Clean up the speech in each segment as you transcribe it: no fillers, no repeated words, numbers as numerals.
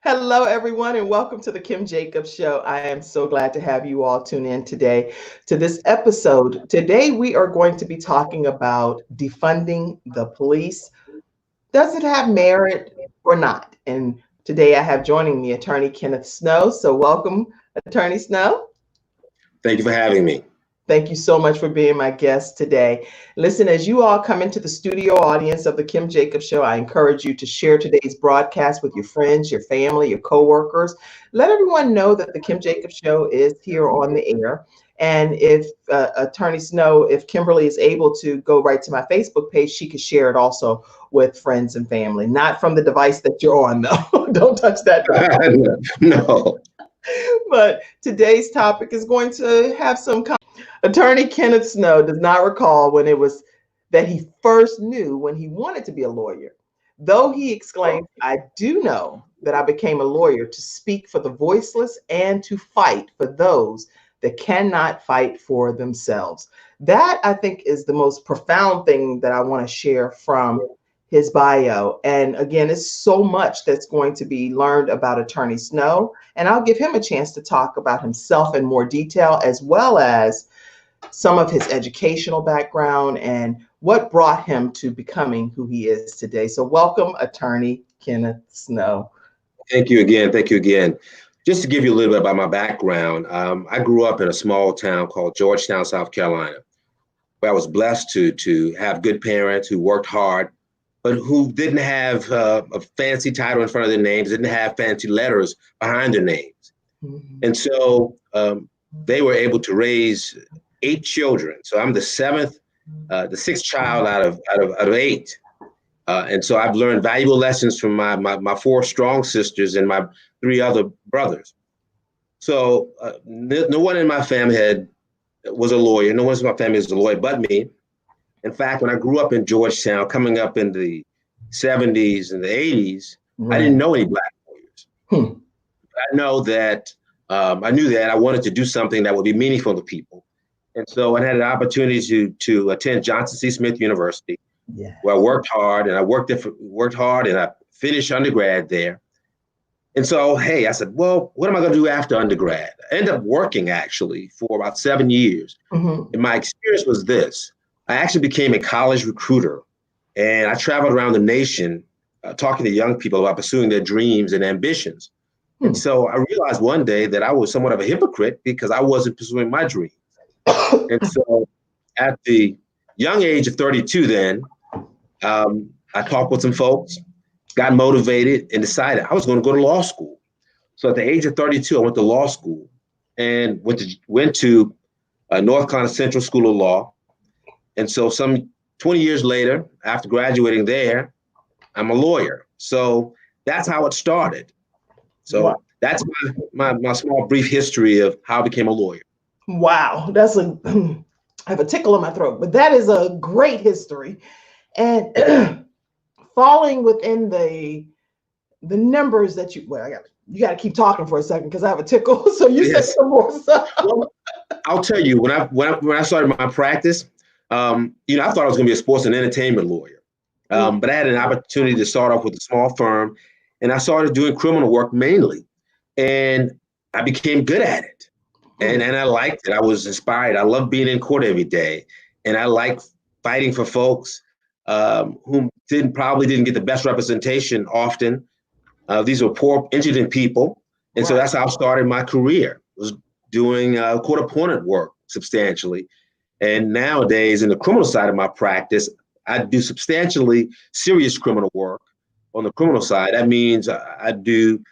Hello, everyone, and welcome to the Kim Jacobs Show. I am so glad to have you all tune in today to this episode. Today, we are going to be talking about defunding the police. Does it have merit or not? And today, I have joining me attorney Kenneth Snow. So, welcome, Attorney Snow. Thank you for having me. Thank you so much for being my guest today. Listen, as you all come into the studio audience of the Kim Jacobs Show, I encourage you to share today's broadcast with your friends, your family, your coworkers. Let everyone know that the Kim Jacobs Show is here on the air. And if Attorney Snow, if Kimberly is able to go right to my Facebook page, she could share it also with friends and family, not from the device that you're on, though. Don't touch that device. No. But today's topic is going to have some. Attorney Kenneth Snow does not recall when it was that he first knew when he wanted to be a lawyer. Though he exclaimed, I do know that I became a lawyer to speak for the voiceless and to fight for those that cannot fight for themselves. That, I think, is the most profound thing that I want to share from his bio. And again, it's so much that's going to be learned about Attorney Snow. And I'll give him a chance to talk about himself in more detail, as well as some of his educational background and what brought him to becoming who he is today. So welcome, Attorney Kenneth Snow. Thank you again. Thank you again. Just to give you a little bit about my background, I grew up in a small town called Georgetown, South Carolina, where I was blessed to have good parents who worked hard, but who didn't have a fancy title in front of their names, didn't have fancy letters behind their names. Mm-hmm. And so they were able to raise 8 children. So I'm the sixth child out of 8. And so I've learned valuable lessons from my 4 strong sisters and my 3 other brothers. So no one in my family was a lawyer. No one in my family is a lawyer but me. In fact, when I grew up in Georgetown, coming up in the 70s and the 80s, right. I didn't know any Black lawyers. I knew that I wanted to do something that would be meaningful to people. And so I had an opportunity to attend Johnson C. Smith University, where I worked hard, and I finished undergrad there. And so, I said, well, what am I going to do after undergrad? I ended up working actually for about 7 years. Mm-hmm. And my experience was this. I actually became a college recruiter, and I traveled around the nation talking to young people about pursuing their dreams and ambitions. And so I realized one day that I was somewhat of a hypocrite because I wasn't pursuing my dreams. And so at the young age of 32 then, I talked with some folks, got motivated, and decided I was going to go to law school. So at the age of 32, I went to law school and went to North Carolina Central School of Law. And so some 20 years later, after graduating there, I'm a lawyer. So that's how it started. So wow. That's my small brief history of how I became a lawyer. Wow, I have a tickle in my throat, but that is a great history. And falling within the numbers that you got to keep talking for a second because I have a tickle. So you said some more stuff. Well, I'll tell you, when I started my practice, I thought I was going to be a sports and entertainment lawyer. But I had an opportunity to start off with a small firm, and I started doing criminal work mainly. And I became good at it. And I liked it. I was inspired. I love being in court every day. And I like fighting for folks who probably didn't get the best representation often. These were poor, indigent people. And so that's how I started my career, was doing court-appointed work substantially. And nowadays, in the criminal side of my practice, I do substantially serious criminal work on the criminal side. That means I do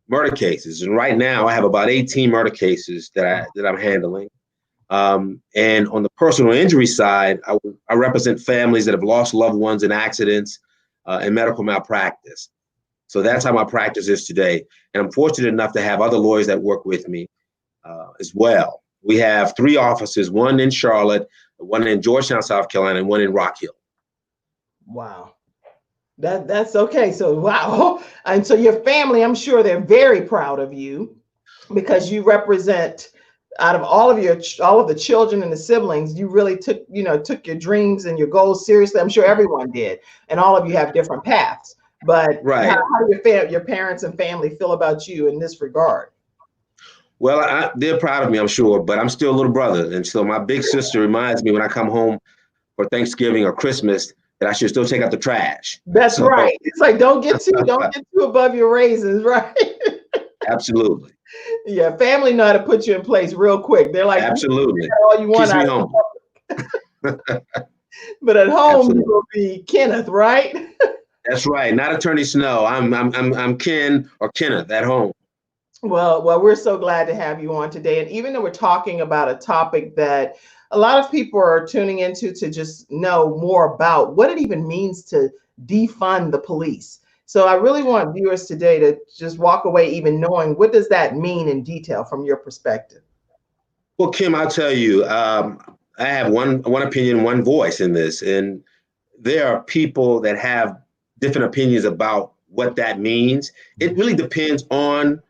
murder cases. And right now I have about 18 murder cases that I'm handling. And on the personal injury side, I represent families that have lost loved ones in accidents and medical malpractice. So that's how my practice is today. And I'm fortunate enough to have other lawyers that work with me as well. We have 3 offices, one in Charlotte, one in Georgetown, South Carolina, and one in Rock Hill. Wow. That's okay. So, wow. And so your family, I'm sure they're very proud of you because you represent, out of all of the children and the siblings, you really took your dreams and your goals seriously. I'm sure everyone did. And all of you have different paths. But Right. how do your parents and family feel about you in this regard? Well, they're proud of me, I'm sure, but I'm still a little brother. And so my big sister reminds me when I come home for Thanksgiving or Christmas that I should still take out the trash. That's So right. It's like don't get too above your raisins, right? absolutely. Yeah, family know how to put you in place real quick. They're like, you can Absolutely. get all you want Keeps me out of humble. it, but at home you Absolutely. will be Kenneth, right? That's right. Not Attorney Snow. I'm Ken or Kenneth at home. Well, we're so glad to have you on today. And even though we're talking about a topic that a lot of people are tuning into to just know more about what it even means to defund the police. So I really want viewers today to just walk away even knowing what does that mean in detail from your perspective. Well, Kim, I'll tell you, I have one opinion, one voice in this, and there are people that have different opinions about what that means. It really depends on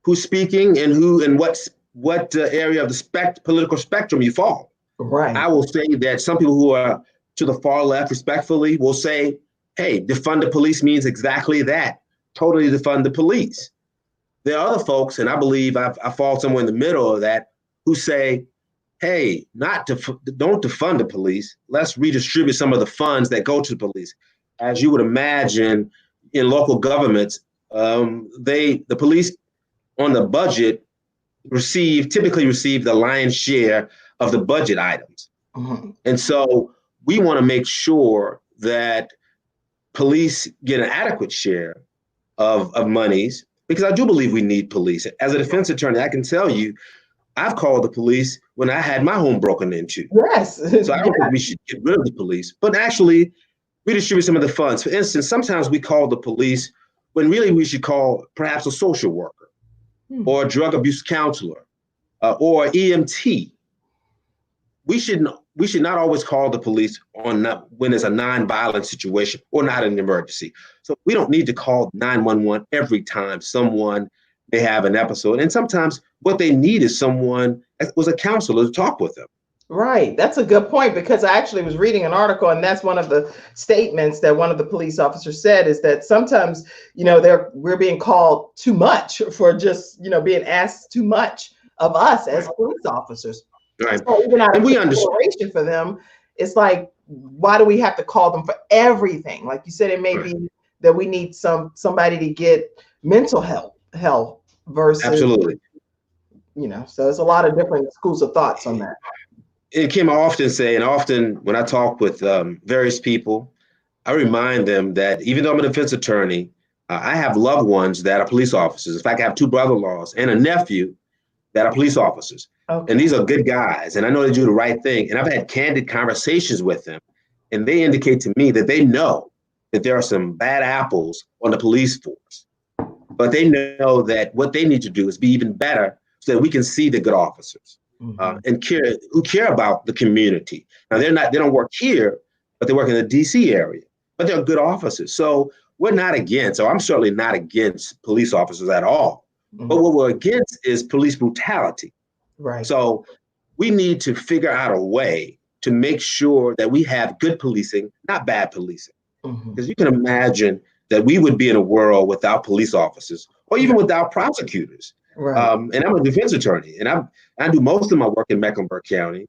who's speaking and who and what area of the political spectrum you fall. Right. I will say that some people who are to the far left, respectfully, will say, "Hey, defund the police means exactly that. Totally defund the police." There are other folks, and I believe I fall somewhere in the middle of that, who say, "Hey, don't defund the police. Let's redistribute some of the funds that go to the police." As you would imagine, in local governments, the police on the budget typically receive the lion's share of the budget items. Mhm. And so we want to make sure that police get an adequate share of monies, because I do believe we need police. As a defense attorney, I can tell you, I've called the police when I had my home broken into. Yes. So I don't think we should get rid of the police, but actually redistribute some of the funds. For instance, sometimes we call the police when really we should call perhaps a social worker or a drug abuse counselor or EMT. We should not always call the police when it's a non-violent situation or not an emergency. So we don't need to call 911 every time someone may have an episode. And sometimes what they need is someone was a counselor to talk with them. Right. That's a good point, because I actually was reading an article, and that's one of the statements that one of the police officers said, is that sometimes, we're being called too much for just, being asked too much of us as police officers. Right. So even out of And we understand. consideration for them, it's like, why do we have to call them for everything? Like you said, it may be that we need somebody to get mental health versus, Absolutely. so there's a lot of different schools of thoughts on that. And Kim, I often say, and often when I talk with various people, I remind them that even though I'm a defense attorney, I have loved ones that are police officers. In fact, I have two brother-in-laws and a nephew that are police officers. Okay. And these are good guys, and I know they do the right thing. And I've had candid conversations with them, and they indicate to me that they know that there are some bad apples on the police force, but they know that what they need to do is be even better so that we can see the good officers. And who care about the community. Now they don't work here, but they work in the DC area, but they're good officers. So we're not against, or I'm certainly not against police officers at all. But what we're against is police brutality. Right. So we need to figure out a way to make sure that we have good policing, not bad policing. Because you can imagine that we would be in a world without police officers or even without prosecutors. Right. And I'm a defense attorney, and I do most of my work in Mecklenburg County,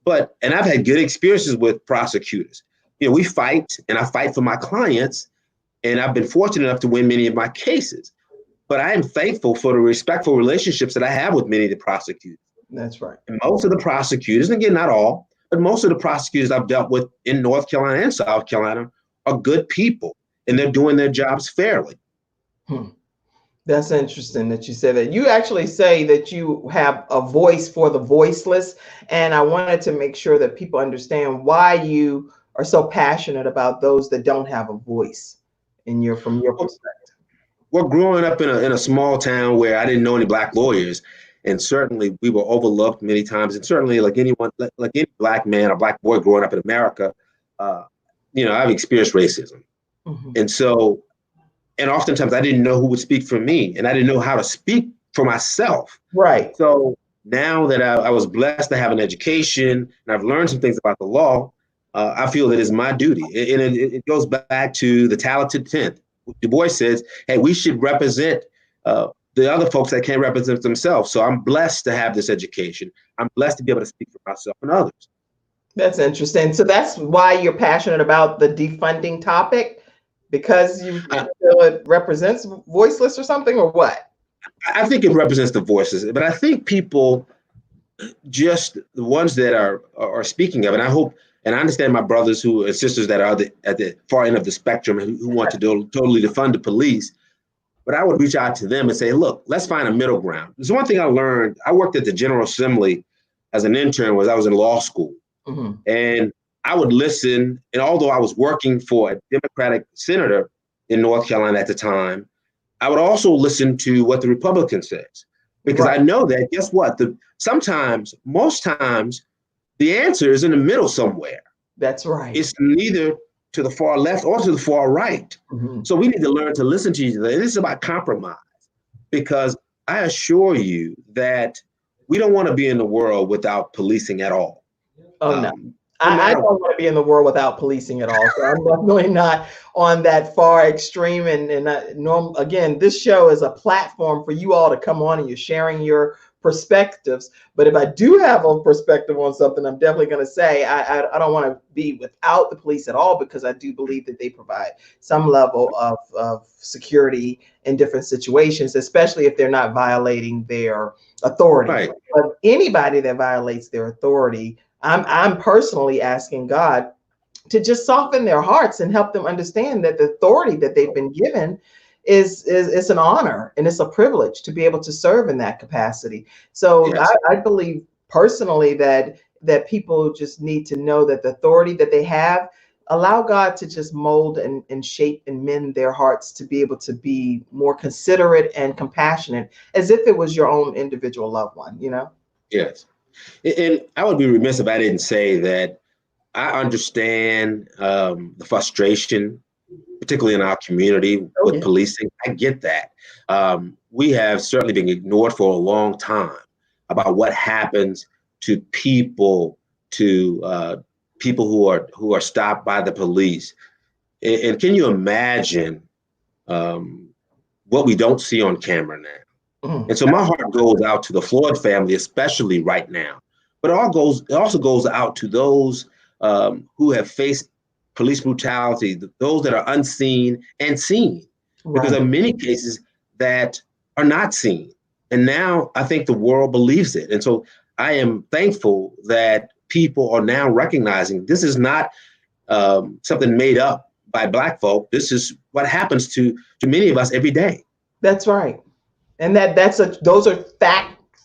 and I've had good experiences with prosecutors. We fight, and I fight for my clients, and I've been fortunate enough to win many of my cases. But I am thankful for the respectful relationships that I have with many of the prosecutors. That's right. And most of the prosecutors, and again, not all, but most of the prosecutors I've dealt with in North Carolina and South Carolina are good people, and they're doing their jobs fairly. That's interesting that you say that. You actually say that you have a voice for the voiceless. And I wanted to make sure that people understand why you are so passionate about those that don't have a voice from your perspective. Well, growing up in a small town where I didn't know any Black lawyers, and certainly we were overlooked many times, and certainly like any Black man or Black boy growing up in America, I've experienced racism. And oftentimes I didn't know who would speak for me, and I didn't know how to speak for myself. Right. So now that I was blessed to have an education and I've learned some things about the law, I feel that it's my duty. And it goes back to the talented 10th. Du Bois says, hey, we should represent the other folks that can't represent themselves. So I'm blessed to have this education. I'm blessed to be able to speak for myself and others. That's interesting. So that's why you're passionate about the defunding topic, because you feel it represents voiceless or something, or what? I think it represents the voices, but I think people, just the ones that are speaking of it, and I hope, and I understand my brothers who and sisters that are at the far end of the spectrum who want to totally defund the police. But I would reach out to them and say, look, let's find a middle ground. There's one thing I learned. I worked at the General Assembly as an intern when I was in law school. Mm-hmm. And I would listen. And although I was working for a Democratic senator in North Carolina at the time, I would also listen to what the Republican says. Because I know that, guess what? Most times, the answer is in the middle somewhere. That's right. It's neither to the far left or to the far right. Mm-hmm. So we need to learn to listen to each other. This is about compromise, because I assure you that we don't want to be in the world without policing at all. Oh, no. I don't want to be in the world without policing at all. So I'm definitely not on that far extreme. Again, this show is a platform for you all to come on and you're sharing your perspectives. But if I do have a perspective on something, I'm definitely going to say I don't want to be without the police at all, because I do believe that they provide some level of security in different situations, especially if they're not violating their authority. Right. But anybody that violates their authority, I'm personally asking God to just soften their hearts and help them understand that the authority that they've been given is an honor and it's a privilege to be able to serve in that capacity. So yes. I believe personally that people just need to know that the authority that they have, allow God to just mold and shape and mend their hearts to be able to be more considerate and compassionate, as if it was your own individual loved one, you know? Yes. And I would be remiss if I didn't say that I understand the frustration, particularly in our community with policing. I get that. We have certainly been ignored for a long time about what happens to people who are stopped by the police. And can you imagine what we don't see on camera now? And so my heart goes out to the Floyd family, especially right now. But it also goes out to those who have faced police brutality, those that are unseen and seen, because there are many cases that are not seen. And now I think the world believes it. And so I am thankful that people are now recognizing this is not something made up by Black folk. This is what happens to many of us every day. That's right. And those are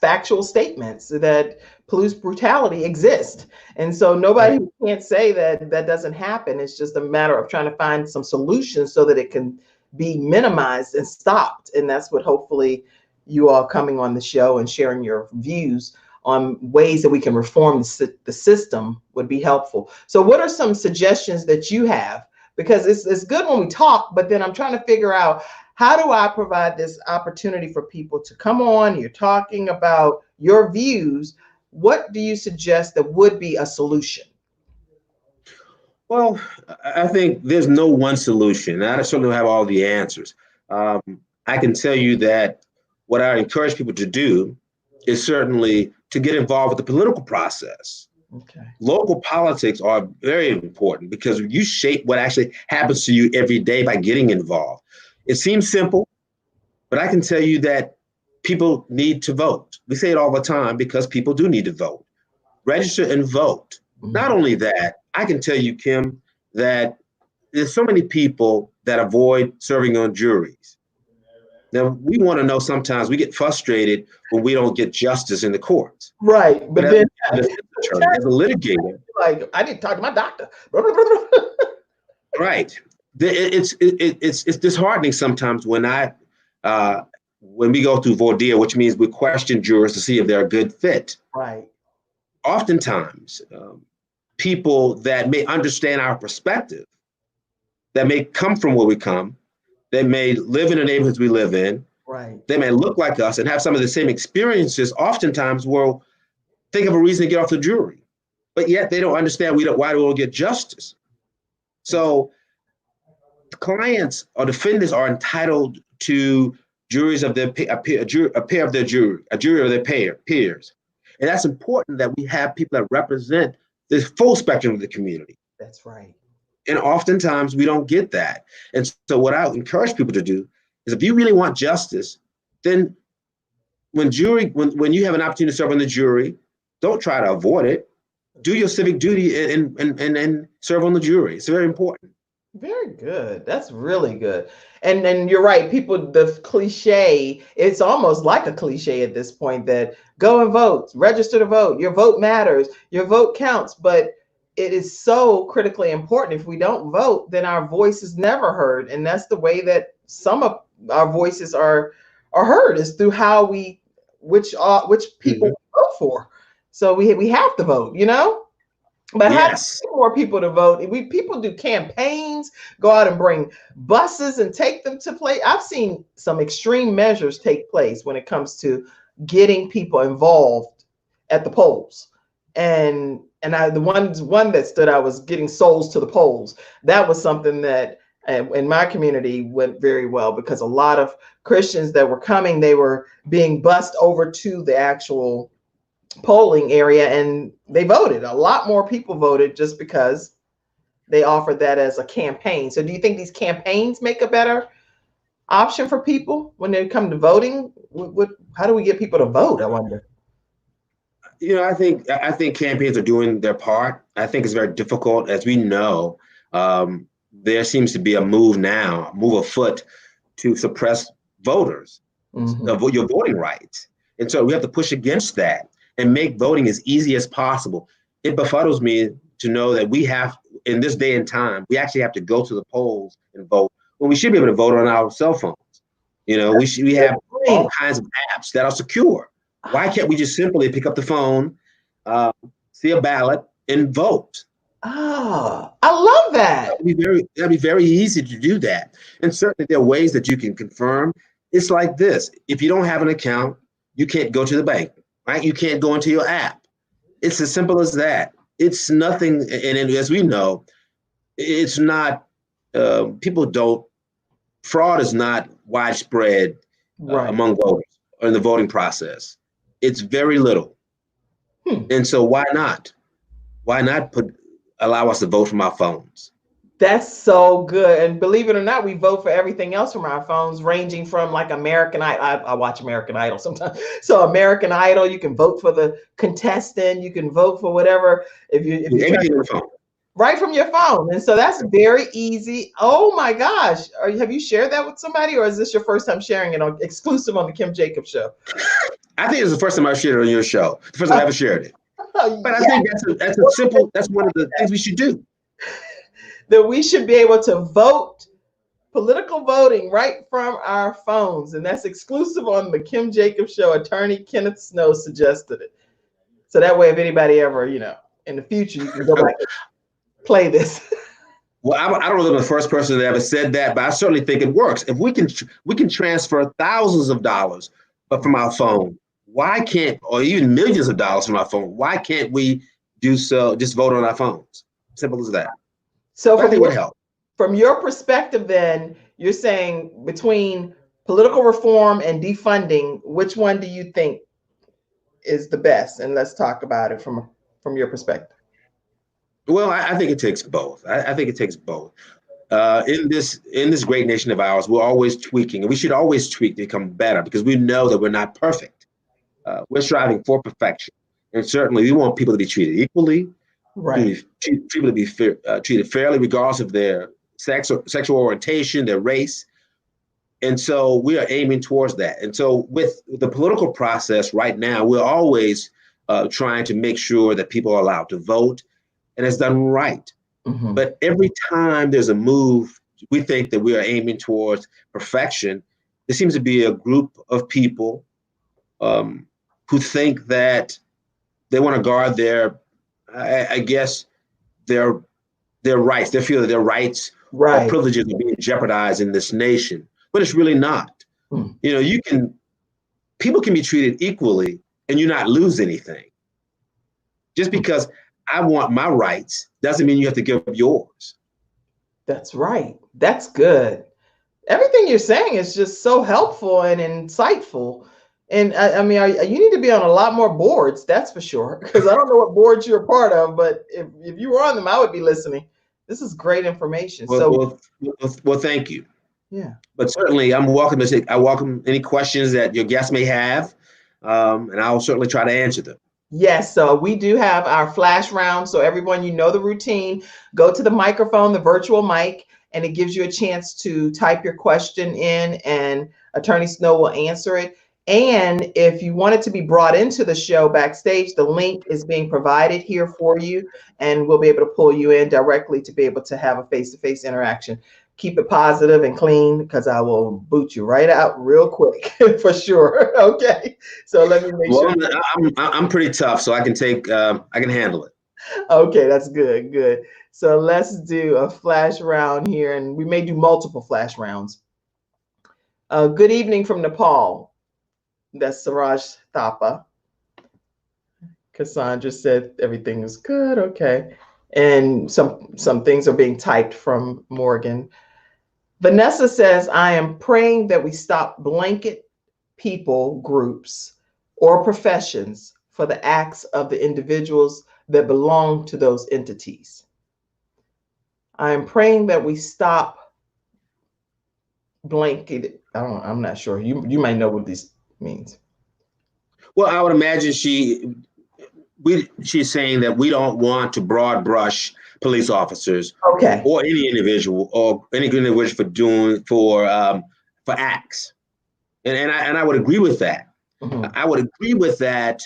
factual statements that police brutality exists. And so nobody can't say that doesn't happen. It's just a matter of trying to find some solutions so that it can be minimized and stopped. And that's what hopefully you all coming on the show and sharing your views on ways that we can reform the system would be helpful. So what are some suggestions that you have? Because it's good when we talk, but then I'm trying to figure out, how do I provide this opportunity for people to come on? You're talking about your views. What do you suggest that would be a solution? Well, I think there's no one solution. I certainly don't have all the answers. I can tell you that what I encourage people to do is certainly to get involved with the political process. Okay. Local politics are very important because you shape what actually happens to you every day by getting involved. It seems simple, but I can tell you that people need to vote. We say it all the time because people do need to vote. Register and vote. Mm-hmm. Not only that, I can tell you, Kim, that there's so many people that avoid serving on juries. Now, we want to know, sometimes we get frustrated when we don't get justice in the courts. Right. But then as a litigator, like, I didn't talk to my doctor. Right. It's disheartening sometimes when we go through voir dire, which means we question jurors to see if they're a good fit. Right. Oftentimes, people that may understand our perspective, that may come from where we come, they may live in the neighborhoods we live in. Right. They may look like us and have some of the same experiences. Oftentimes, will think of a reason to get off the jury, but yet they don't understand why we don't get justice. So clients or defendants are entitled to juries of their a pair of their jury, a jury of their peers. And that's important that we have people that represent the full spectrum of the community. That's right. And oftentimes we don't get that. And so what I encourage people to do is if you really want justice, then when you have an opportunity to serve on the jury, don't try to avoid it. Do your civic duty and serve on the jury. It's very important. Very good. That's really good. And then you're right. People, the cliche, it's almost like a cliche at this point that go and vote, register to vote. Your vote matters. Your vote counts. But it is so critically important. If we don't vote, then our voice is never heard. And that's the way that some of our voices are heard, is through how which people vote for. So we have to vote, But how to get more people to vote? People do campaigns, go out and bring buses and take them to play. I've seen some extreme measures take place when it comes to getting people involved at the polls. And the one that stood out was getting souls to the polls. That was something that in my community went very well, because a lot of Christians that were coming, they were being bussed over to the actual polling area, and they voted. A lot more people voted just because they offered that as a campaign. So do you think these campaigns make a better option for people when they come to voting? How do we get people to vote, I wonder? I think campaigns are doing their part. I think it's very difficult. As we know, there seems to be a move afoot to suppress voters, your voting rights. And so we have to push against that and make voting as easy as possible. It befuddles me to know that we have, in this day and time, we actually have to go to the polls and vote when we should be able to vote on our cell phones. We have all kinds of apps that are secure. Why can't we just simply pick up the phone, see a ballot, and vote? Oh, I love that. That'd be very easy to do that. And certainly there are ways that you can confirm. It's like this: if you don't have an account, you can't go to the bank. Right? You can't go into your app. It's as simple as that. It's nothing. And as we know, it's not, fraud is not widespread among voters or in the voting process. It's very little. And so why not? Why not allow us to vote from our phones? That's so good. And believe it or not, we vote for everything else from our phones, ranging from like American Idol. I watch American Idol sometimes. So American Idol, you can vote for the contestant. You can vote for whatever. If you right from your phone. And so that's very easy. Oh my gosh. Have you shared that with somebody, or is this your first time sharing it exclusive on the Kim Jacobs Show? I think it's the first time I shared it on your show. The first time I ever shared it. But I think that's one of the things we should do. That we should be able to vote, political voting, right from our phones. And that's exclusive on the Kim Jacobs Show. Attorney Kenneth Snow suggested it. So that way, if anybody ever, in the future, you can go back and play this. Well, I don't know if I'm the first person that ever said that, but I certainly think it works. If we can transfer thousands of dollars from our phone, why can't, or even millions of dollars from our phone, why can't we do so, just vote on our phones? Simple as that. So from your perspective, then, you're saying between political reform and defunding, which one do you think is the best? And let's talk about it from your perspective. Well, I think it takes both. I think it takes both. In this great nation of ours, we're always tweaking, and we should always tweak to become better, because we know that we're not perfect. We're striving for perfection, and certainly we want people to be treated equally. Right. People to be treated fairly, regardless of their sex or sexual orientation, their race. And so we are aiming towards that. And so with the political process right now, we're always trying to make sure that people are allowed to vote, and it's done right. But every time there's a move, we think that we are aiming towards perfection. There seems to be a group of people who think that they want to guard their rights. They feel that their rights or privileges are being jeopardized in this nation, but it's really not. People can be treated equally and you not lose anything. Just because I want my rights doesn't mean you have to give up yours. That's right. That's good. Everything you're saying is just so helpful and insightful. And I mean, you need to be on a lot more boards, that's for sure. Because I don't know what boards you're a part of, but if you were on them, I would be listening. This is great information. Well, So, well, well, thank you. yeah. But certainly, I welcome any questions that your guests may have, and I'll certainly try to answer them. Yes, so we do have our flash round. So everyone, you know the routine. Go to the microphone, the virtual mic, and it gives you a chance to type your question in, and Attorney Snow will answer it. And if you want it to be brought into the show backstage, the link is being provided here for you, and we'll be able to pull you in directly to be able to have a face-to-face interaction. Keep it positive and clean, because I will boot you right out real quick for sure. Okay, so let me make Well, sure. I'm pretty tough, so I can handle it. Okay, that's good. Good. So let's do a flash round here, and we may do multiple flash rounds. Good evening from Nepal. That's Suraj Thapa. Cassandra said everything is good. Okay. And some things are being typed from Morgan. Vanessa says, I am praying that we stop blanket people groups or professions for the acts of the individuals that belong to those entities. I am praying that we stop blanket. I'm not sure. You might know what this means. Well, I would imagine she's saying that we don't want to broad brush police officers Okay. or any individual for acts, and I would agree with that. Mhm. I would agree with that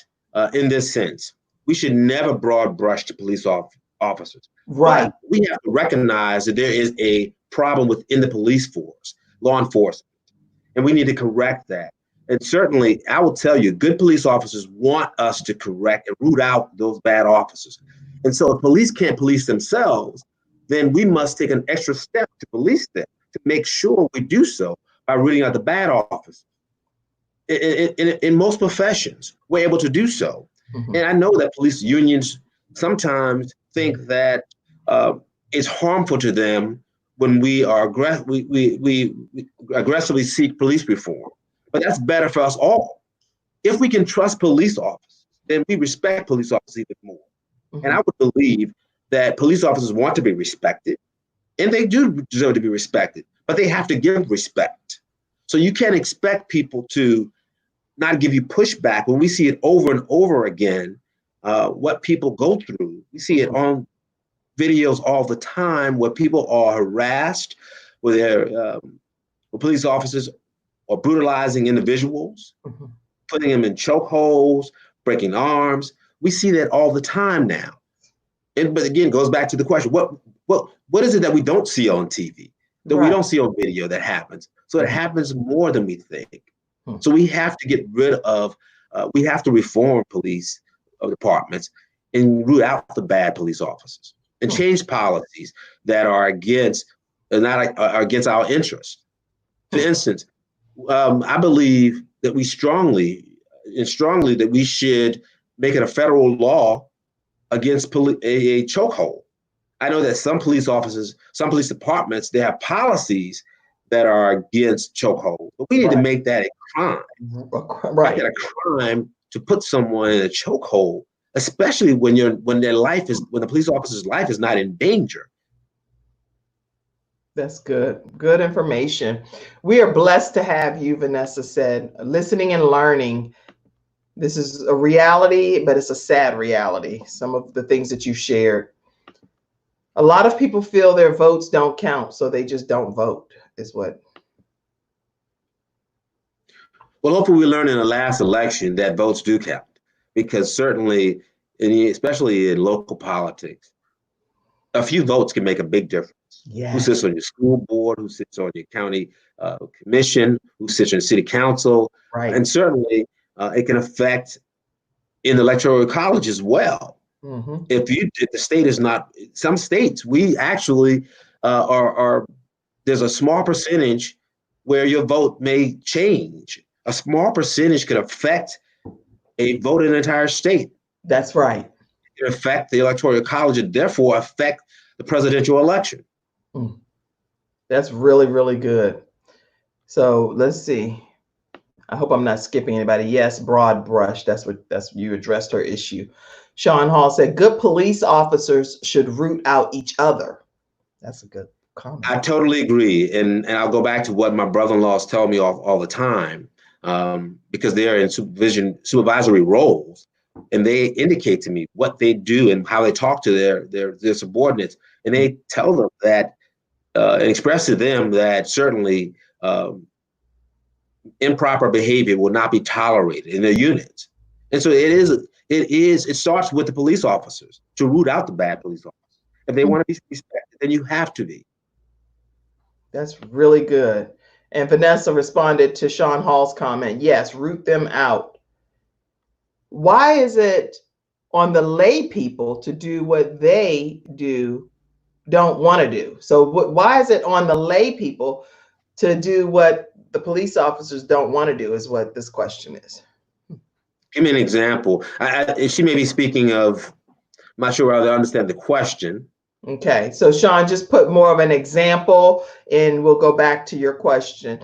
in this sense. We should never broad brush the police officers. Right. But we have to recognize that there is a problem within the police force, law enforcement, and we need to correct that. And certainly, I will tell you, good police officers want us to correct and root out those bad officers. And so, if police can't police themselves, then we must take an extra step to police them, to make sure we do so by rooting out the bad officers. In most professions, we're able to do so. Mhm. And I know that police unions sometimes think that it's harmful to them when we aggressively seek police reform. But that's better for us all. If we can trust police officers, then we respect police officers even more. And I Mhm. would believe that police officers want to be respected, and they do deserve to be respected, but they have to give respect. So you can't expect people to not give you pushback when we see it over and over again, what people go through. We see it on videos all the time where people are harassed, where they're police officers are brutalizing individuals, Mhm. putting them in chokeholds, breaking arms. We see that all the time now. But again, it goes back to the question: what is it that we don't see on TV, that we Right. don't see on video that happens? So it happens more than we think. Hmm. So we have to get rid of, we have to reform police departments and root out the bad police officers and change policies that are against, not are against our interests. For instance, I believe that strongly that we should make it a federal law against a chokehold. I know that some police officers, some police departments, they have policies that are against chokehold, but we need to make that a crime. Right. Make it a crime to put someone in a chokehold, especially when when the police officer's life is not in danger. That's good. Good information. We are blessed to have you, Vanessa said, listening and learning. This is a reality, but it's a sad reality. Some of the things that you shared. A lot of people feel their votes don't count, so they just don't vote, is what. Well, hopefully we learned in the last election that votes do count, because certainly, especially in local politics, a few votes can make a big difference. Who Yes. sits on your school board, who sits on your county commission, who sits on your city council, Right. and certainly it can affect in the electoral college as well. Mm-hmm. If the state is not, some states, we actually are there's a small percentage where your vote may change. A small percentage could affect a vote in an entire state. That's right. It can affect the electoral college and therefore affect the presidential election. Mm. That's really, really good. So let's see. I hope I'm not skipping anybody. Yes, broad brush. That's you addressed her issue. Sean Hall said, good police officers should root out each other. That's a good comment. I totally agree, and I'll go back to what my brother-in-laws tell me all the time, because they are in supervisory roles, and they indicate to me what they do and how they talk to their subordinates, and they tell them that and express to them that certainly improper behavior will not be tolerated in their units, and so it starts with the police officers to root out the bad police officers. If they want to be respected, then you have to be. That's really good. And Vanessa responded to Sean Hall's comment. Yes, root them out. Why is it on the lay people to do what they don't want to do? So why is it on the lay people to do what the police officers don't want to do is what this question is. Give me an example. She may be speaking of, I'm not sure I understand the question. Okay, so Sean, just put more of an example and we'll go back to your question.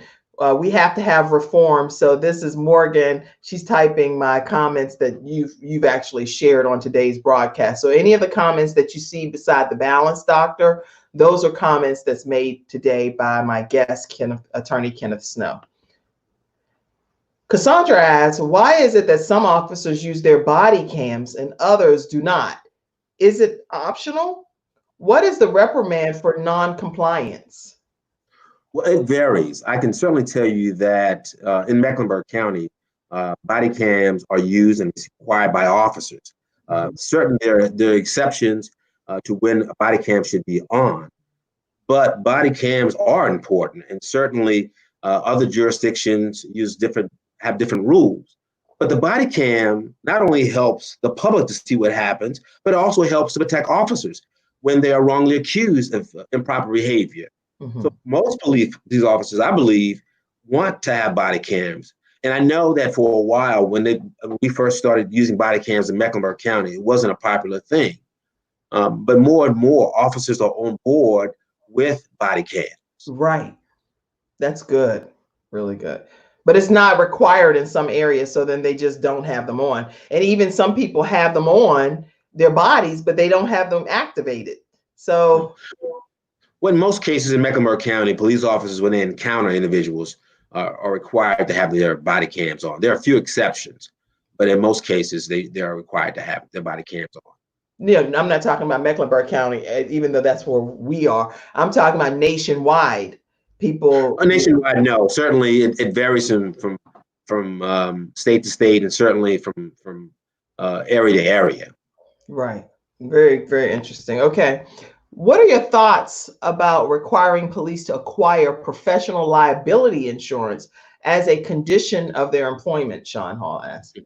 We have to have reform. So this is Morgan. She's typing my comments that you've actually shared on today's broadcast. So any of the comments that you see beside the balance doctor, those are comments that's made today by my guest, attorney Kenneth Snow. Cassandra asks, why is it that some officers use their body cams and others do not? Is it optional? What is the reprimand for non-compliance? Well, it varies. I can certainly tell you that in Mecklenburg County, body cams are used and required by officers. Certainly, there are exceptions to when a body cam should be on, but body cams are important, and certainly other jurisdictions have different rules. But the body cam not only helps the public to see what happens, but it also helps to protect officers when they are wrongly accused of improper behavior. So most police officers, I believe, want to have body cams. And I know that for a while, when we first started using body cams in Mecklenburg County, it wasn't a popular thing. But more and more officers are on board with body cams. Right. That's good. Really good. But it's not required in some areas, so then they just don't have them on. And even some people have them on their bodies, but they don't have them activated. So, well, in most cases in Mecklenburg County, police officers, when they encounter individuals, are required to have their body cams on. There are a few exceptions, but in most cases, they are required to have their body cams on. Yeah, I'm not talking about Mecklenburg County, even though that's where we are. I'm talking about nationwide. People nationwide, no. Certainly, it varies from state to state, and certainly from area to area. Right. Very, very interesting. Okay. What are your thoughts about requiring police to acquire professional liability insurance as a condition of their employment? Sean Hall asked.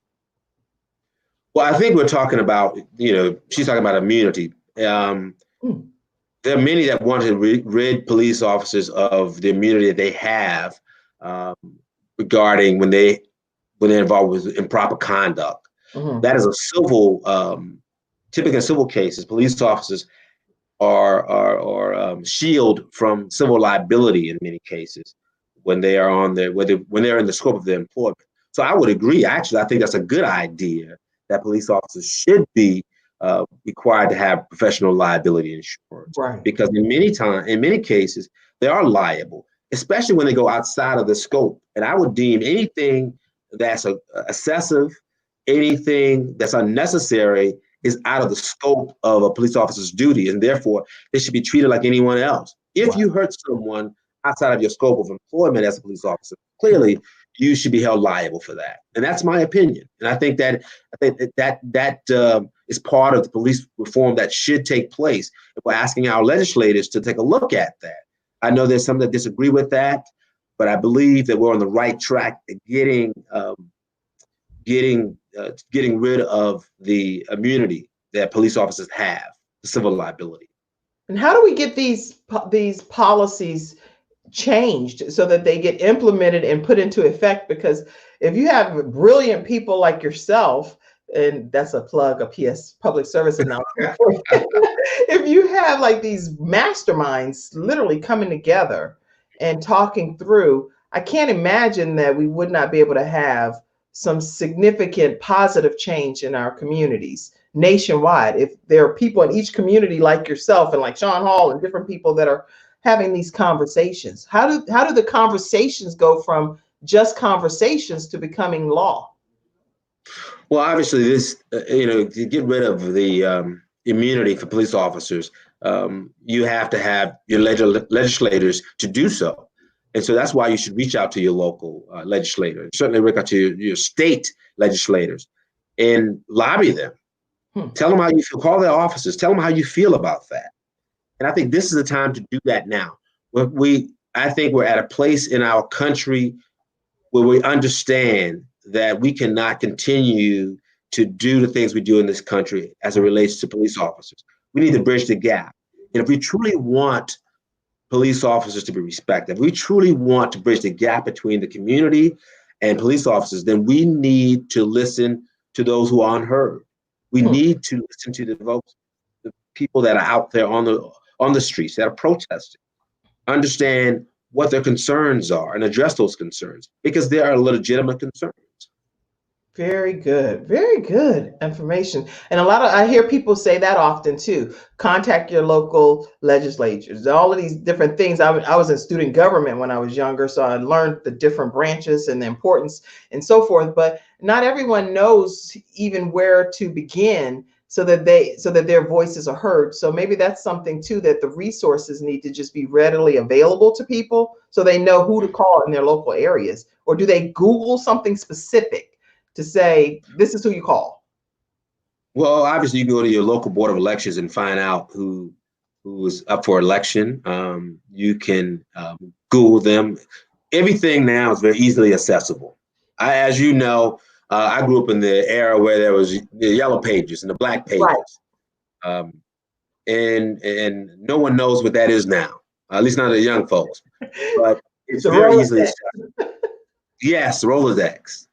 Well, I think we're talking about, she's talking about immunity. There are many that want to rid police officers of the immunity that they have regarding when they're involved with improper conduct. That is a civil, typically in civil cases, police officers are shielded from civil liability in many cases when they are when they're in the scope of their employment. So I would agree. Actually, I think that's a good idea that police officers should be required to have professional liability insurance, right? Because in many cases, they are liable, especially when they go outside of the scope. And I would deem anything that's excessive, anything that's unnecessary is out of the scope of a police officer's duty, and therefore they should be treated like anyone else. If you hurt someone outside of your scope of employment as a police officer, clearly you should be held liable for that. And that's my opinion. And I think that is part of the police reform that should take place. And we're asking our legislators to take a look at that. I know there's some that disagree with that, but I believe that we're on the right track to getting rid of the immunity that police officers have, the civil liability. And how do we get these policies changed so that they get implemented and put into effect? Because if you have brilliant people like yourself, and that's a plug, a PS public service announcement for you. If you have like these masterminds literally coming together and talking through, I can't imagine that we would not be able to have some significant positive change in our communities nationwide. If there are people in each community like yourself and like Sean Hall and different people that are having these conversations, how do the conversations go from just conversations to becoming law? Well, obviously, this, to get rid of the immunity for police officers, you have to have your legislators to do so. And so that's why you should reach out to your local legislator, certainly reach out to your state legislators and lobby them. Tell them how you feel, call their offices, tell them how you feel about that. And I think this is the time to do that now. I think we're at a place in our country where we understand that we cannot continue to do the things we do in this country as it relates to police officers. We need to bridge the gap. And if we truly want police officers to be respected, if we truly want to bridge the gap between the community and police officers, then we need to listen to those who are unheard. We need to listen to the people that are out there on the streets that are protesting, understand what their concerns are and address those concerns, because there are legitimate concerns. Very good. Very good information. And I hear people say that often too. Contact your local legislatures, all of these different things. I was in student government when I was younger, so I learned the different branches and the importance and so forth. But not everyone knows even where to begin so that their voices are heard. So maybe that's something too, that the resources need to just be readily available to people so they know who to call in their local areas. Or do they Google something specific to say, this is who you call? Well, obviously you go to your local board of elections and find out who is up for election. You can Google them. Everything now is very easily accessible. As you know, I grew up in the era where there was the yellow pages and the black pages. Right. And no one knows what that is now, at least not the young folks. But it's very easily accessible. Yes, Rolodex.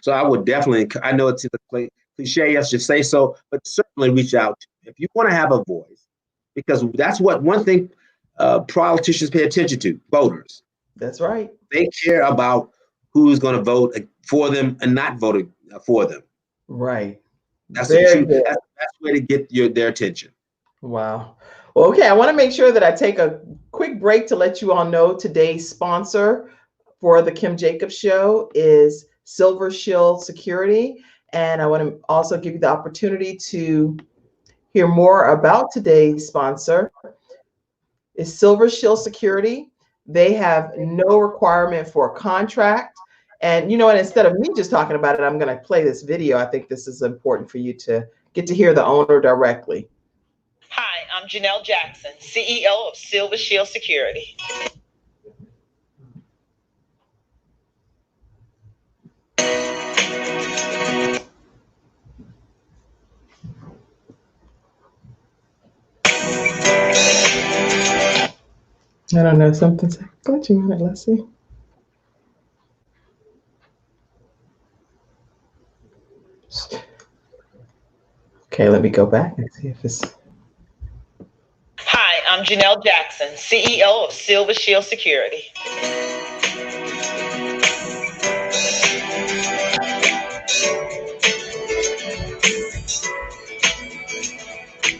So I would definitely, I know it's a cliche, I should say so, but certainly reach out if you want to have a voice, because that's one thing politicians pay attention to, voters. That's right. They care about who's going to vote for them and not vote for them. Right. That's the truth. That's the best way to get their attention. Wow. Well, okay, I want to make sure that I take a quick break to let you all know today's sponsor for the Kim Jacobs Show is Silver Shield Security. And I want to also give you the opportunity to hear more about today's sponsor. Is Silver Shield Security. They have no requirement for a contract. And and instead of me just talking about it, I'm going to play this video. I think this is important for you to get to hear the owner directly. Hi, I'm Janelle Jackson, CEO of Silver Shield Security. I don't know, something's glitching on it. Let's see. Okay, let me go back and see if it's... Hi, I'm Janelle Jackson, CEO of Silver Shield Security.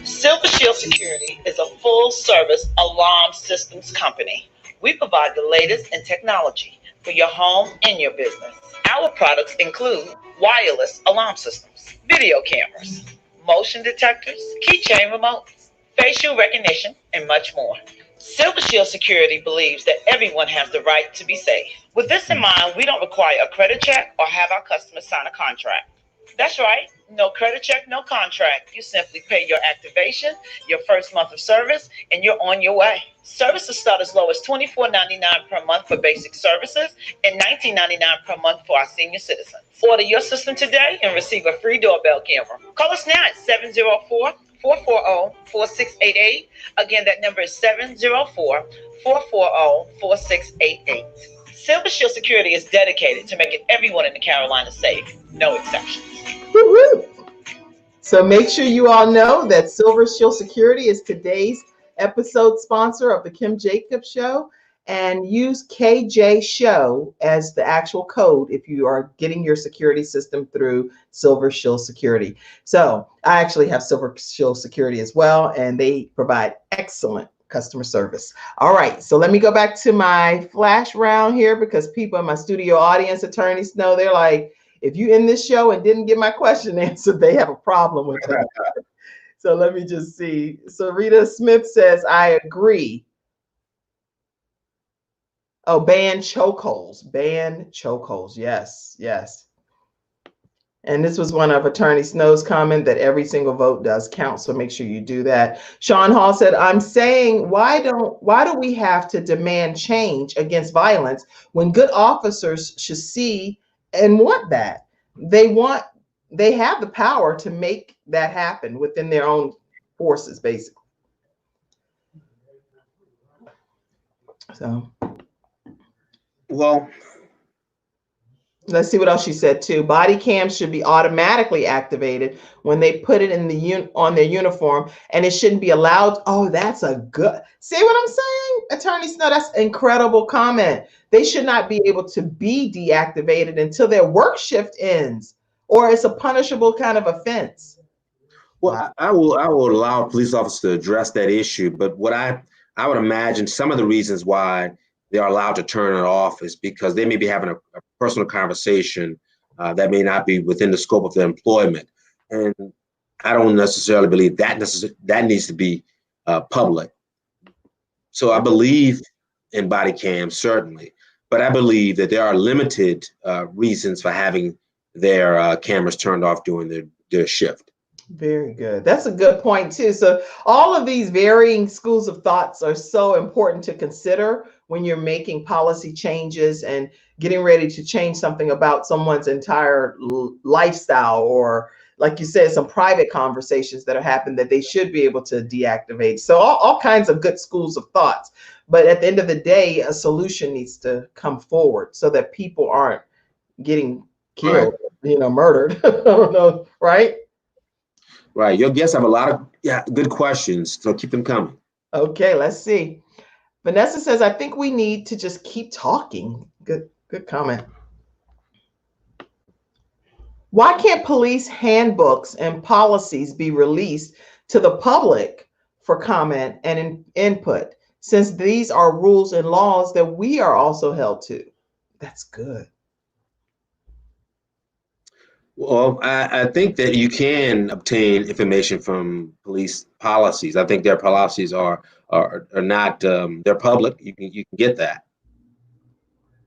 Silver Shield Security is a full-service alarm systems company. We provide the latest in technology for your home and your business. Our products include wireless alarm systems, video cameras, motion detectors, keychain remotes, facial recognition, and much more. Silver Shield Security believes that everyone has the right to be safe. With this in mind, we don't require a credit check or have our customers sign a contract. That's right. No credit check, no contract. You simply pay your activation, your first month of service, and you're on your way. Services start as low as $24.99 per month for basic services and $19.99 per month for our senior citizens. Order your system today and receive a free doorbell camera. Call us now at 704-440-4688. Again, that number is 704-440-4688. Silver Shield Security is dedicated to making everyone in the Carolinas safe, no exceptions. Woo-hoo. So make sure you all know that Silver Shield Security is today's episode sponsor of the Kim Jacobs Show, and use KJ Show as the actual code if you are getting your security system through Silver Shield Security. So I actually have Silver Shield Security as well, and they provide excellent customer service. All right, so let me go back to my flash round here, because people in my studio audience, attorneys, know they're like, if you in this show and didn't get my question answered, they have a problem with that. So let me just see. So Rita Smith says, I agree. Oh, ban chokeholds. Ban chokeholds. Yes, yes. And this was one of Attorney Snow's comment that every single vote does count. So make sure you do that. Sean Hall said, I'm saying, why do we have to demand change against violence when good officers should see and want that? They have the power to make that happen within their own forces, basically. So, well, let's see what else she said too. Body cams should be automatically activated when they put it in the on their uniform, and it shouldn't be allowed. Oh, that's a good. See what I'm saying, Attorney Snow? That's an incredible comment. They should not be able to be deactivated until their work shift ends, or it's a punishable kind of offense. Well, I will allow police officers to address that issue, but what I would imagine some of the reasons why they are allowed to turn it off is because they may be having a personal conversation that may not be within the scope of their employment, and I don't necessarily believe that needs to be public. So I believe in body cams, certainly, but I believe that there are limited reasons for having their cameras turned off during their shift. Very good. That's a good point too. So all of these varying schools of thoughts are so important to consider when you're making policy changes and getting ready to change something about someone's entire lifestyle, or like you said, some private conversations that have happened that they should be able to deactivate. So all kinds of good schools of thoughts. But at the end of the day, a solution needs to come forward so that people aren't getting killed, right, murdered. I don't know, right? Right. Your guests have a lot of good questions, so keep them coming. Okay, let's see. Vanessa says, I think we need to just keep talking. Good comment. Why can't police handbooks and policies be released to the public for comment and input, since these are rules and laws that we are also held to? That's good. Well, I think that you can obtain information from police policies. I think their policies are not they're public. You can get that.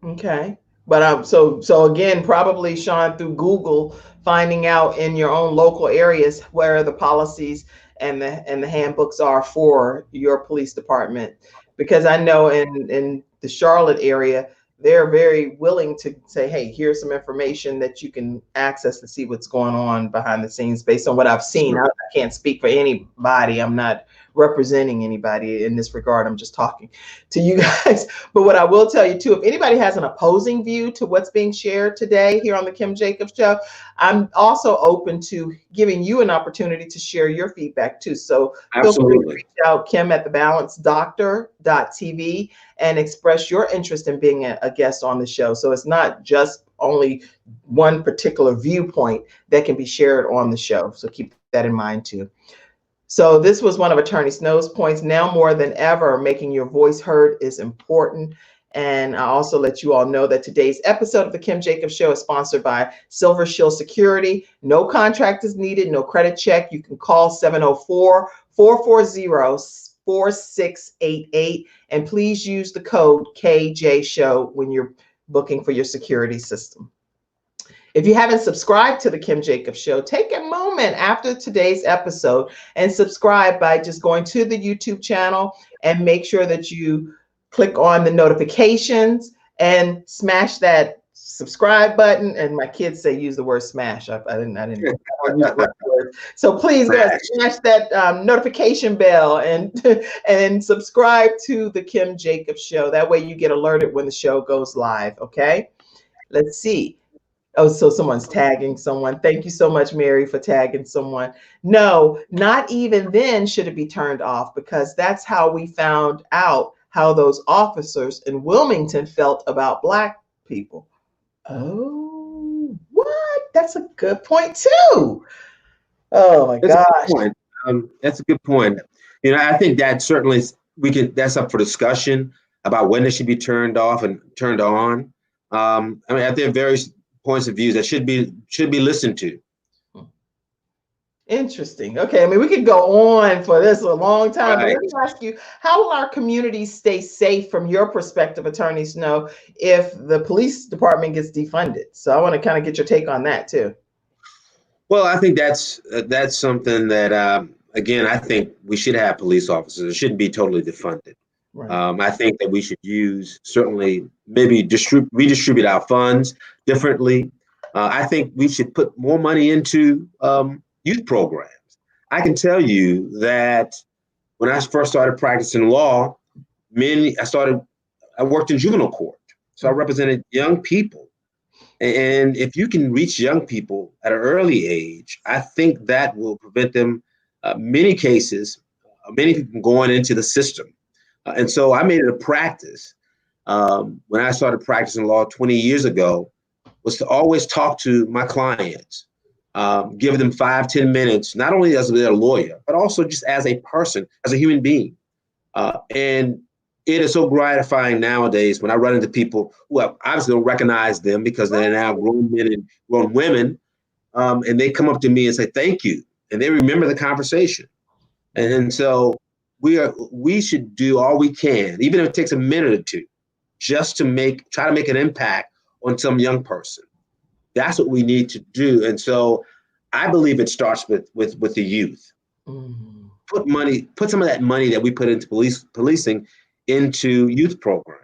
Okay, but so again, probably Sean, through Google, finding out in your own local areas where the policies and the handbooks are for your police department, because I know in the Charlotte area, they're very willing to say, hey, here's some information that you can access to see what's going on behind the scenes based on what I've seen. I can't speak for anybody. I'm not representing anybody in this regard. I'm just talking to you guys. But what I will tell you too, if anybody has an opposing view to what's being shared today here on the Kim Jacobs Show, I'm also open to giving you an opportunity to share your feedback too. So feel free to reach out, Kim at thebalancedoctor.tv, and express your interest in being a guest on the show. So it's not just only one particular viewpoint that can be shared on the show. So keep that in mind too. So this was one of Attorney Snow's points. Now more than ever, making your voice heard is important. And I also let you all know that today's episode of the Kim Jacobs Show is sponsored by Silver Shield Security. No contract is needed, no credit check. You can call 704-440-4688. And please use the code KJ Show when you're booking for your security system. If you haven't subscribed to the Kim Jacobs Show, take a moment after today's episode and subscribe by just going to the YouTube channel, and make sure that you click on the notifications and smash that subscribe button, and my kids say use the word smash. I didn't use the word. So please go ahead, smash that notification bell and and subscribe to the Kim Jacobs Show. That way you get alerted when the show goes live. Okay. Let's see. Oh, so someone's tagging someone. Thank you so much, Mary, for tagging someone. No, not even then should it be turned off, because that's how we found out how those officers in Wilmington felt about Black people. Oh, what? That's a good point too. Oh my That's a gosh. good point. That's a good point. You know, I think that certainly that's up for discussion about when it should be turned off and turned on. I mean, there are various points of views that should be listened to. Interesting. Okay, I mean, we could go on for this a long time, Right. but let me ask you, how will our communities stay safe from your perspective, Attorney Snow, if the police department gets defunded? So I want to kind of get your take on that too. Well, I think that's something that, again, I think we should have police officers. It shouldn't be totally defunded. Right. I think that we should certainly maybe redistribute our funds differently. I think we should put more money into youth programs. I can tell you that when I first started practicing law, I worked in juvenile court. So I represented young people. And if you can reach young people at an early age, I think that will prevent them, many people going into the system. And so I made it a practice when I started practicing law 20 years ago, was to always talk to my clients, give them 5-10 minutes, not only as their lawyer, but also just as a person, as a human being. And it is so gratifying nowadays when I run into people who obviously don't recognize them because they're now grown men and grown women, and they come up to me and say, thank you. And they remember the conversation. And so we should do all we can, even if it takes a minute or two, just to try to make an impact on some young person. That's what we need to do. And so I believe it starts with the youth. Mm-hmm. Put some of that money that we put into policing into youth programs.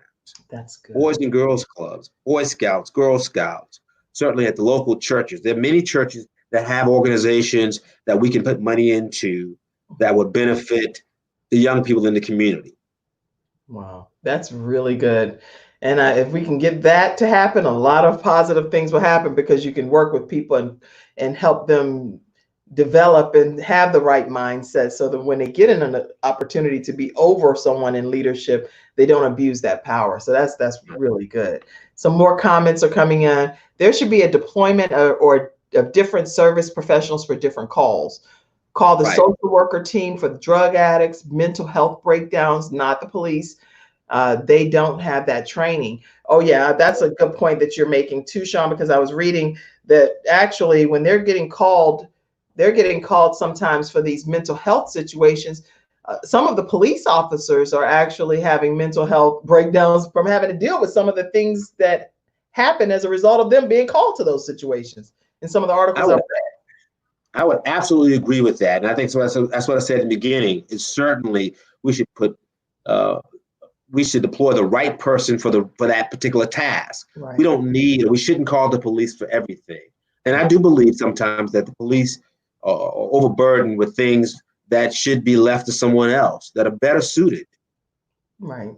That's good. Boys and girls clubs, Boy Scouts, Girl Scouts, certainly at the local churches. There are many churches that have organizations that we can put money into that would benefit the young people in the community. Wow, that's really good. And if we can get that to happen, a lot of positive things will happen, because you can work with people and help them develop and have the right mindset, so that when they get in an opportunity to be over someone in leadership, they don't abuse that power. So that's really good. Some more comments are coming in. There should be a deployment or of different service professionals for different calls. Call the social worker team for the drug addicts, mental health breakdowns, not the police. They don't have that training. Oh yeah, that's a good point that you're making too, Sean, because I was reading that actually when they're getting called sometimes for these mental health situations. Some of the police officers are actually having mental health breakdowns from having to deal with some of the things that happen as a result of them being called to those situations. In some of the articles I've read. I would absolutely agree with that. And I think that's what I said in the beginning, is certainly we should deploy the right person for that particular task. Right. We shouldn't call the police for everything. And I do believe sometimes that the police are overburdened with things that should be left to someone else that are better suited. Right.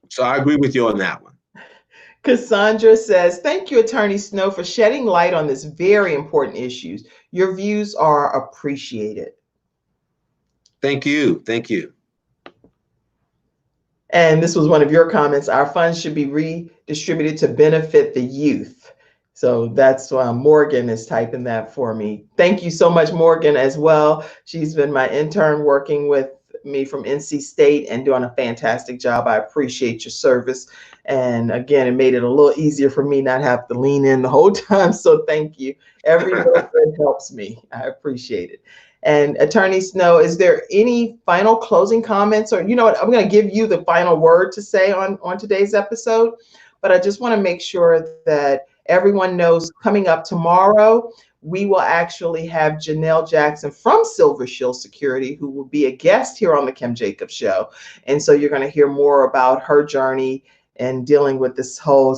So I agree with you on that one. Cassandra says, thank you, Attorney Snow, for shedding light on this very important issues. Your views are appreciated. Thank you. Thank you. And this was one of your comments. Our funds should be redistributed to benefit the youth. So that's why Morgan is typing that for me. Thank you so much, Morgan, as well. She's been my intern working with me from NC State and doing a fantastic job. I appreciate your service. And again, it made it a little easier for me not have to lean in the whole time. So thank you. Every word helps me. I appreciate it. And Attorney Snow, is there any final closing comments? Or, you know what, I'm going to give you the final word to say on today's episode. But I just want to make sure that everyone knows coming up tomorrow, we will actually have Janelle Jackson from Silver Shield Security, who will be a guest here on the Kim Jacobs Show. And so you're going to hear more about her journey and dealing with this whole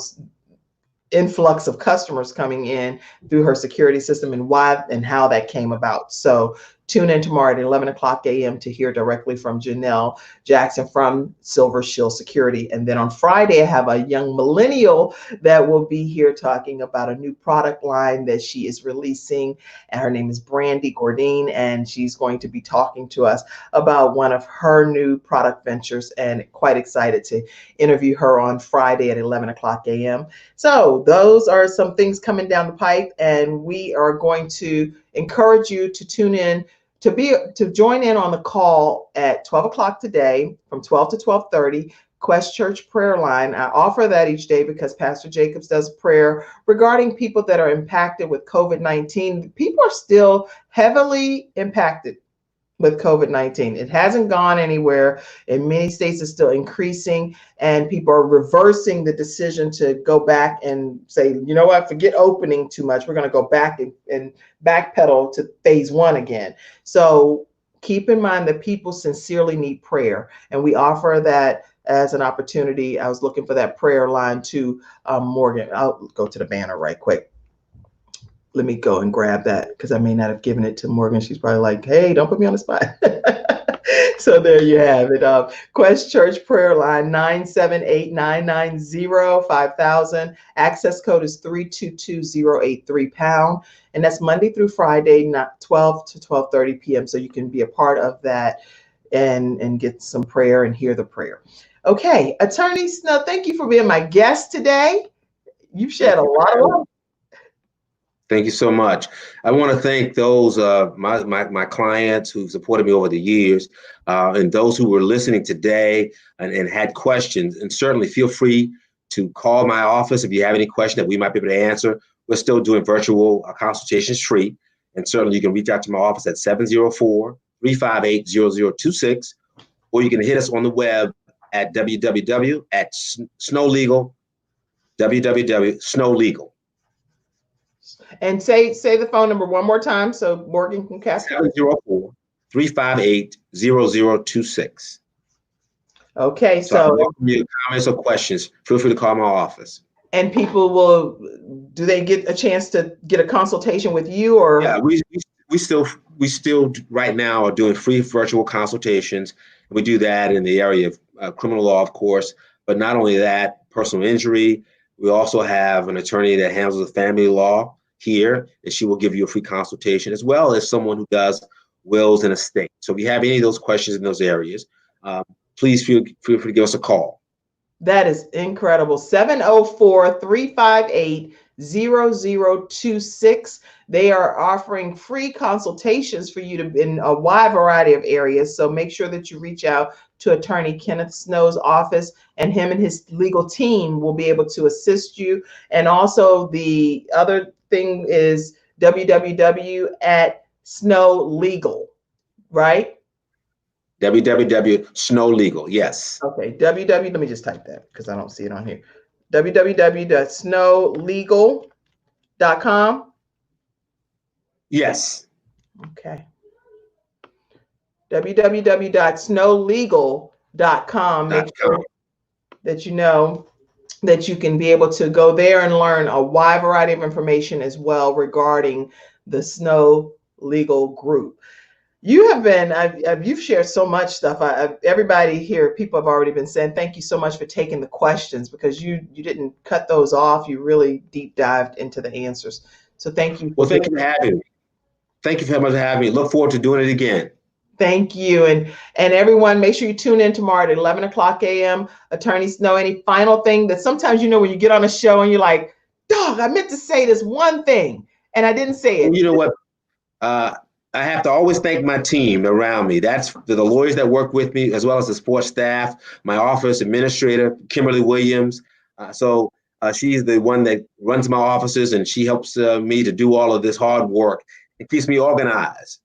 influx of customers coming in through her security system and why and how that came about. So tune in tomorrow at 11 o'clock a.m. to hear directly from Janelle Jackson from Silver Shield Security. And then on Friday, I have a young millennial that will be here talking about a new product line that she is releasing. And her name is Brandy Gordine, and she's going to be talking to us about one of her new product ventures, and quite excited to interview her on Friday at 11 o'clock a.m. So those are some things coming down the pipe, and we are going to encourage you to tune in to join in on the call at 12 o'clock today from 12 to 12:30. Quest Church prayer line. I offer that each day because Pastor Jacobs does prayer regarding people that are impacted with COVID-19. People are still heavily impacted with COVID-19. It hasn't gone anywhere. In many states, it's still increasing, and people are reversing the decision to go back and say, you know what, forget opening too much. We're going to go back and backpedal to phase one again. So keep in mind that people sincerely need prayer, and we offer that as an opportunity. I was looking for that prayer line to Morgan. I'll go to the banner right quick. Let me go and grab that because I may not have given it to Morgan. She's probably like, hey, don't put me on the spot. So there you have it. Quest Church prayer line 978-990-5000. Access code is 322083#. And that's Monday through Friday, 12 to 12:30 p.m. So you can be a part of that and get some prayer and hear the prayer. Okay, Attorney Snow, thank you for being my guest today. You've shed a lot of light. Thank you so much. I want to thank those my clients who supported me over the years, and those who were listening today and had questions. And certainly feel free to call my office if you have any question that we might be able to answer. We're still doing virtual consultations free, and certainly you can reach out to my office at 704-358-0026, or you can hit us on the web at www.snowlegal, www.snowlegal. And say the phone number one more time so Morgan can cast it. 704-358-0026. Okay, so welcome your comments or questions. Feel free to call my office. And people do they get a chance to get a consultation with you, or? Yeah, we still right now are doing free virtual consultations. We do that in the area of criminal law, of course, but not only that, personal injury. We also have an attorney that handles the family law here, and she will give you a free consultation, as well as someone who does wills and estate. So if you have any of those questions in those areas, please feel free to give us a call. That is incredible. 704-358-0026. They are offering free consultations for you in a wide variety of areas. So make sure that you reach out to Attorney Kenneth Snow's office, and him and his legal team will be able to assist you. And also the other thing is www.snowlegal, right? www.snowlegal, yes. Okay, let me just type that because I don't see it on here. www.snowlegal.com. Yes. Okay. www.snowlegal.com. Make sure that you know that you can be able to go there and learn a wide variety of information as well regarding the Snow Legal Group. You have been, you've shared so much stuff. Everybody here, people have already been saying, thank you so much for taking the questions, because you didn't cut those off. You really deep dived into the answers. So thank you. Well, thank you for having me. Thank you very much for having me. Look forward to doing it again. Thank you. And everyone, make sure you tune in tomorrow at 11 o'clock a.m. Attorney Snow, any final thing that sometimes, you know, when you get on a show and you're like, dog, I meant to say this one thing and I didn't say it. You know what? I have to always thank my team around me. That's the lawyers that work with me, as well as the sports staff, my office administrator, Kimberly Williams. So she's the one that runs my offices, and she helps me to do all of this hard work. It keeps me organized.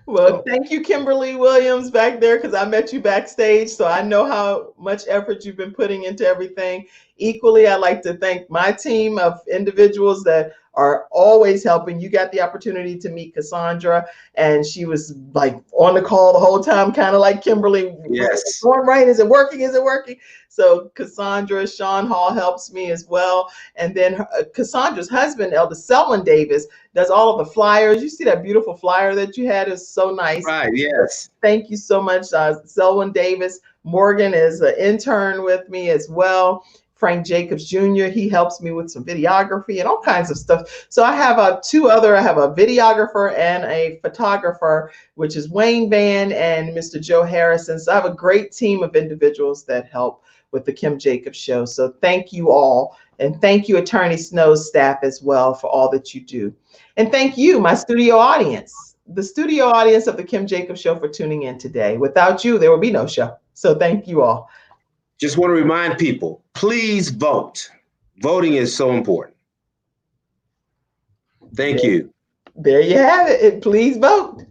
Well, thank you, Kimberly Williams, back there, because I met you backstage, so I know how much effort you've been putting into everything. Equally, I'd like to thank my team of individuals that are always helping. You got the opportunity to meet Cassandra, and she was like on the call the whole time, kind of like Kimberly. Yes. Going right? Is it working? Is it working? So Cassandra, Sean Hall helps me as well. And then Cassandra's husband, Elder Selwyn Davis, does all of the flyers. You see that beautiful flyer that you had is so nice. Right. Yes. Thank you so much, Selwyn Davis. Morgan is an intern with me as well. Frank Jacobs Jr., he helps me with some videography and all kinds of stuff. So I have I have a videographer and a photographer, which is Wayne Van and Mr. Joe Harrison. So I have a great team of individuals that help with the Kim Jacobs Show. So thank you all. And thank you, Attorney Snow's staff as well, for all that you do. And thank you, my studio audience, the studio audience of the Kim Jacobs Show, for tuning in today. Without you, there would be no show. So thank you all. Just want to remind people, please vote. Voting is so important. Thank you. There you have it. Please vote.